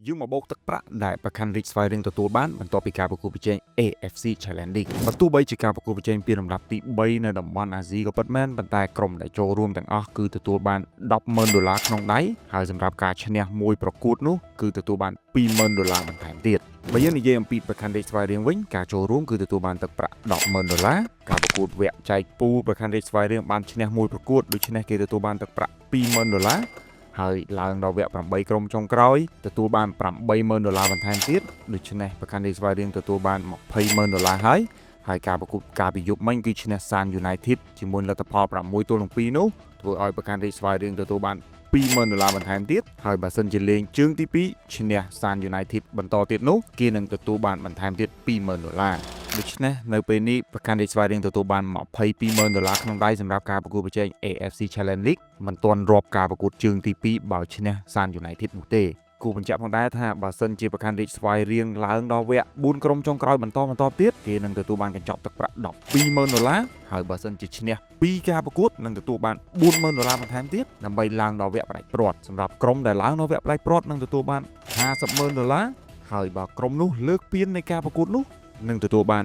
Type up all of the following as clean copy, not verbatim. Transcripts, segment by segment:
យើងមកបោកទឹកប្រាក់ដែលប្រកាន់រីកស្វែងរកទទួលបានបន្ទាប់ពីការប្រកួតប្រជែង AFC Challenge League បើទោះបីជាការប្រកួតប្រជែងពីលំដាប់ទី3នៅតំបន់អាស៊ីក៏ពិតមែនប៉ុន្តែក្រុមដែលចូលរួមទាំងអស់គឺទទួលបាន$10,000ក្នុងដៃហើយសម្រាប់ការឈ្នះមួយប្រកួតនោះគឺទទួលបាន$20,000បន្ថែមទៀតបើយើងនិយាយអំពីប្រកាន់រីកស្វែងរកវិញការចូលរួមគឺទទួលបានទឹកប្រាក់$10,000ការប្រកួតវគ្គចែកពូលប្រកាន់រីកស្វែងរកបានឈ្នះមួយប្រកួតដូច្នេះគេទទួលបានទឹកប្រាក់$20,000ហើយឡើងដល់វគ្គ8ក្រុមចុងក្រោយទទួលបាន$80,000បន្ថែមទៀតដូច្នេះប្រកាន់រីកស្វែងរកទទួលបាន$20,000ហើយការប្រកួតការពីយប់មិញគឺឈ្នះ San United ជាមួយលទ្ធផល6-2នោះធ្វើឲ្យប្រកាន់រីកស្វែងរកទទួលបាន$20,000បន្ថែមទៀតហើយបើសិនជាលេងជើងទី2ឈ្នះ San United បន្តទៀតនោះគេនឹងទទួលបានបន្ថែមទៀត$20,000ដូច្នេះនៅពេលនេះប្រកាន់រីកស្វែងរកទទួលបាន$22,000ក្នុងដៃសម្រាប់ការប្រកួតប្រជែង AFC Challenge League មិនទាន់រាប់ការប្រកួតជើងទី2បើឈ្នះ San United នោះទេគូបញ្ជាក់ផងដែរថាបើសិនជាប្រកាន់រីកស្វែងរកឡើងដល់វគ្គ4ក្រុមចុងក្រោយបន្តទៀតគេនឹងទទួលបានកញ្ចប់ទឹកប្រាក់$12,000ហើយបើសិនជាឈ្នះ2ការប្រកួតនឹងទទួលបាន$40,000បន្ថែមទៀតដើម្បីឡើងដល់វគ្គផ្ដាច់ព្រាត់សម្រាប់ក្រុមដែលឡើងដល់វគ្គផ្ដាច់ព្រាត់នឹងទទួលបាន$50,000ហើយបើក្រុមនោះលើកពាននៃការប្រកួតនោះនឹងទទួលបាន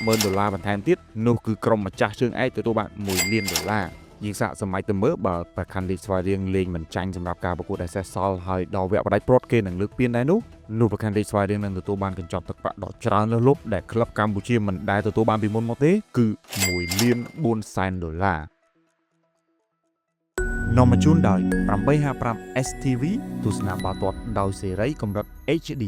$50,000បន្ថែមទៀតនោះគឺក្រុមម្ចាស់ជើងឯកទទួលបាន$1,000,000យើងសាកសម័យទៅមើលបើប្រកាន់រីកស្វែងរកលេងមិនចាញ់សម្រាប់ការប្រកួតដែលសេសសល់ហើយដល់វគ្គផ្ដាច់ព្រាត់គេនឹងលើកពានដែរនោះប្រកាន់រីកស្វែងរកនឹងទទួលបានកញ្ចប់ទឹកប្រាក់ដ៏ច្រើនលើសលប់ដែលក្លឹបកម្ពុជាមិនដែលទទួលបានពីមុនមកទេគឺ$1,400,000នាំមកជូនដោយ855 STV ទស្សនាបាល់ទាត់ដោយសេរីកម្រិត HD